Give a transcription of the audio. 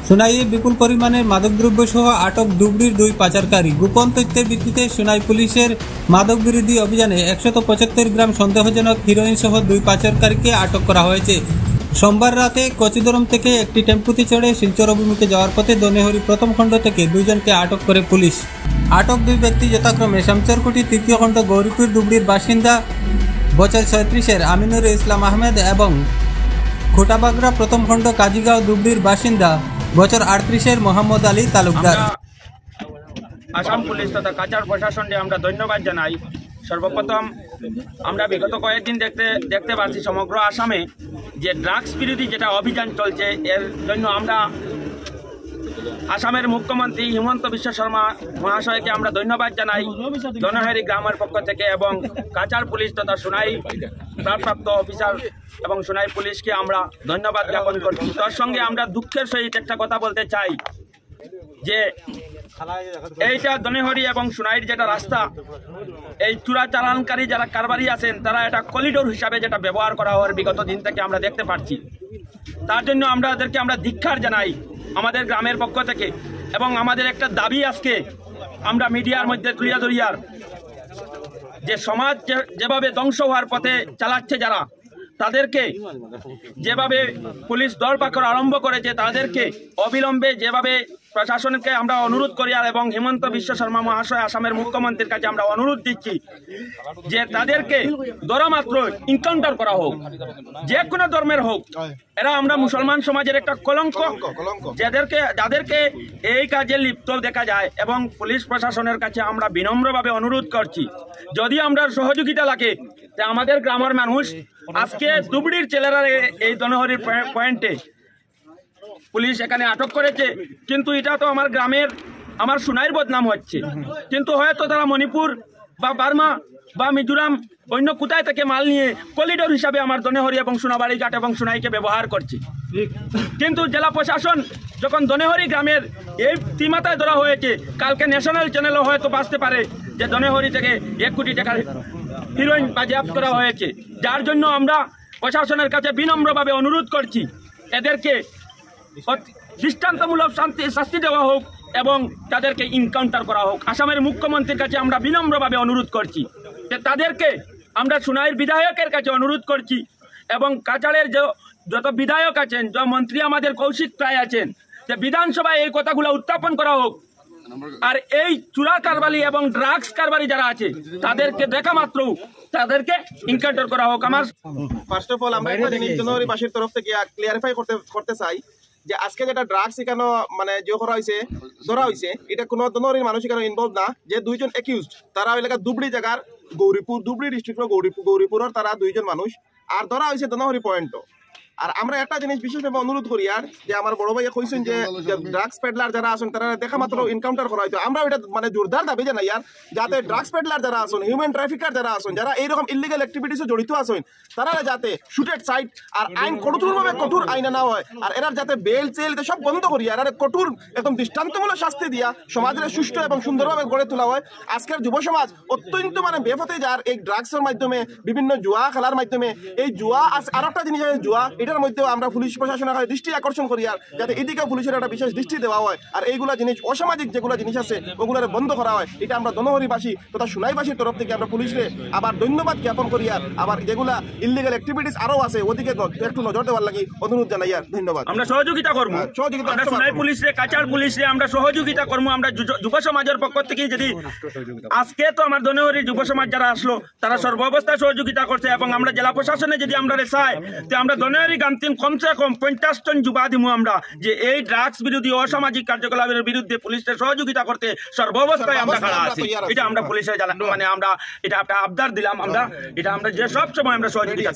সোনাইয়ে বিপুল পরিমাণের মাদকদ্রব্য সহ আটক ধুবড়ীর দুই পাচারকারী। গোপন তথ্যের ভিত্তিতে সোনাই পুলিশের মাদক বিরোধী অভিযানে 175 গ্রাম সন্দেহজনক হিরোইন সহ দুই পাচারকারীকে আটক করা হয়েছে। সোমবার রাতে কচিদরম থেকে একটি টেম্পুতে চড়ে শিলচর অভিমুখে যাওয়ার পথে দনেহরি প্রথম খণ্ড থেকে দুইজনকে আটক করে পুলিশ। আটক দুই ব্যক্তি যথাক্রমে শামচরকুটি তৃতীয় খণ্ড গৌরীপুর ধুবড়ীর বাসিন্দা বছর 36-এর আমিনুর ইসলাম আহমেদ এবং খোটাবাগড়া প্রথম খণ্ড কাজিগাঁও ধুবড়ীর বাসিন্দা বছর 38-এর মোহাম্মদ আলী তালুকদার। আসাম পুলিশ তথা কাছাড় প্রশাসনকে আমরা ধন্যবাদ জানাই। সর্বপ্রথম আমরা বিগত কয়েকদিন দেখতে পাচ্ছি সমগ্র আসামে যে ড্রাগস বিরোধী যেটা অভিযান চলছে, এর জন্য আমরা আসামের মুখ্যমন্ত্রী হিমন্ত বিশ্ব শর্মা মহাশয়কে আমরা ধন্যবাদ জানাই দনহেরি গ্রামের পক্ষ থেকে, এবং কাছাড় পুলিশ তথা সোনাই ভারপ্রাপ্ত অফিসার এবং সোনাই পুলিশকে আমরা ধন্যবাদ জ্ঞাপন করছি। তার সঙ্গে আমরা দুঃখের সহিত একটা কথা বলতে চাই যে এইটা দনেহরি এবং সোনাইর যেটা রাস্তা, এই চোরা চালানকারী যারা কারবারি আছেন তারা এটা করিডোর হিসাবে যেটা ব্যবহার করা হওয়ার বিগত দিন থেকে আমরা দেখতে পাচ্ছি। তার জন্য আমরা ধিক্কার জানাই আমাদের গ্রামের পক্ষ থেকে, এবং আমাদের একটা দাবি আজকে আমরা মিডিয়ার মধ্যে তুলিয়া ধরিয়ার যে সমাজ যেভাবে ধ্বংস হওয়ার পথে চালাচ্ছে যারা, তাদেরকে যেভাবে পুলিশ দরপাকড় আরম্ভ করেছে তাদেরকে অবিলম্বে যেভাবে প্রশাসনকে আমরা অনুরোধ করি, আর এবং হিমন্ত বিশ্ব শর্মা মহাশয় আসামের মুখ্যমন্ত্রীর কাছে আমরা অনুরোধ দিচ্ছি যে তাদেরকে ধরামাত্র ইনকাউন্টার করা হোক, যে কোনো ধর্মের হোক। এরা আমরা মুসলমান সমাজের একটা কলঙ্ক, যাদেরকে এই কাজে লিপ্ত দেখা যায়, এবং পুলিশ প্রশাসনের কাছে আমরা বিনম্রভাবে অনুরোধ করছি যদি আমরা সহযোগিতা লাগে তা আমাদের গ্রামের মানুষ আজকে ধুবড়ীর ছেলেরা এই দনহরির পয়েন্টে পুলিশ এখানে আটক করেছে, কিন্তু এটা তো আমার গ্রামের আমার সোনাইর বদনাম হচ্ছে, কিন্তু হয়তো তারা মণিপুর বা বার্মা বা মিজোরাম অন্য কোথায় থেকে মাল নিয়ে করিডোর হিসাবে আমার দনেহরি এবং সোনাবাড়ি ঘাট এবং সোনাইকে ব্যবহার করছে। কিন্তু জেলা প্রশাসন যখন দনেহরি গ্রামের এই তিমাতায় ধরা হয়েছে, কালকে ন্যাশনাল চ্যানেলও হয়তো বাঁচতে পারে যে দনেহরি থেকে 1 কোটি টাকার হিরোইন বাজেয়াপ্ত করা হয়েছে। যার জন্য আমরা প্রশাসনের কাছে বিনম্রভাবে অনুরোধ করছি এদেরকে দৃষ্টান্তমূলক শাস্তি দেওয়া হোক এবং তাদেরকে ইনকাউন্টার করা হোক। আসামের মুখ্যমন্ত্রীর কাছে আমরা বিনম্রভাবে অনুরোধ করছি যে তাদেরকে, আমরা সোনাইয়ের বিধায়কের কাছে অনুরোধ করছি, এবং কাছাড়ের যত বিধায়ক আছেন, যে মন্ত্রী আমাদের কৌশিক রায় আছেন, যে বিধানসভায় এই কথাগুলো উত্থাপন করা হোক, আর এই চোরা কারবারি এবং ড্রাগস কারবারি যারা আছে তাদেরকে দেখা মাত্র তাদেরকে ইনকাউন্টার করা হোক। আমার ফার্স্ট অফ অল আমরা একটা জিনিস দনহরিবাসীর তরফ থেকে ক্লিয়ারিফাই করতে চাই যে আজকে যেটা ড্রাগস এখানে মানে যে ধরা হয়েছে এটা কোনো দনহরির মানুষ এখানে ইনভলভ না। যে দুইজন অ্যাকিউজড তারা এলাকা ধুবড়ী জায়গার ধুবড়ী ডিস্ট্রিক্টের গৌরীপুরের তারা দুইজন মানুষ, আর ধরা হয়েছে দনহরি পয়েন্টও। আর আমরা একটা জিনিস বিশেষভাবে অনুরোধ করি আর যে আমার বড় ভাইয়া কইছেন যে ড্রাগস পেডলার যারা আছেন তারা দেখা মাত্র ইনকাউন্টার করা হয়তো, আমরা এটা মানে জোরদার দাবি জানাই আর যাতে ড্রাগস পেডলার যারা আছেন, হিউম্যান ট্রাফিকার যারা আছেন, যারা এইরকম ইলিগাল অ্যাক্টিভিটিসে জড়িত আছেন, তারা যাতে শুটেড সাইড আর আইন কঠোর আইনে না হয়, আর এরা যাতে বেল চেল সব বন্ধ করি আর কঠোর একদম দৃষ্টান্তমূলক শাস্তি দিয়া সমাজের সুষ্ঠু এবং সুন্দরভাবে গড়ে তোলা হয়। আজকের যুব সমাজ অত্যন্ত মানে বেপথে যার এই ড্রাগসের মাধ্যমে বিভিন্ন জুয়া খেলার মাধ্যমে, এই জুয়া আর একটা জিনিস আছে জুয়া, এটার মধ্যেও আমরা পুলিশ প্রশাসনের দৃষ্টি আকর্ষণ করি আর যাতে এদিকে পুলিশের একটা বিশেষ দৃষ্টি দেওয়া হয়, আর এইগুলা জিনিস অসামাজিক যেগুলো জিনিস আছে ওগুলো বন্ধ করা হয়। এটা আমরা দনহরিবাসী তথা সোনাইবাসীর তরফ থেকে আমরা পুলিশে আবার ধন্যবাদ জ্ঞাপন করি, আর আবার যেগুলা ইলিগাল অ্যাক্টিভিটিস আরো আছে ওদিকে একটু নজর দেওয়ার লাগি অনুরোধ জানাই আর ধন্যবাদ। আমরা সহযোগিতা করবো, আমরা সোনাই পুলিশে কাছাড় পুলিশে আমরা সহযোগিতা করবো। আমরা যুব সমাজের পক্ষ থেকে যদি আজকে তো আমার দনহরি যুব সমাজ যারা আসলো তারা সর্বাবস্থায় সহযোগিতা করছে, এবং আমরা জেলা প্রশাসনে যদি আমরা চাই তো আমরা দনহরি গ্রামতিন কমসে কম 50 টন যুবা দিমু আমরা, যে এই ড্রাগস বিরোধী অসামাজিক কার্যকলাপের বিরুদ্ধে পুলিশের সহযোগিতা করতে সর্বাবস্থায় আমরা খাড়া আছি। এটা আমরা পুলিশের মানে আমরা এটা একটা আবদার দিলাম, আমরা এটা আমরা যে সব সময় আমরা সহযোগিতা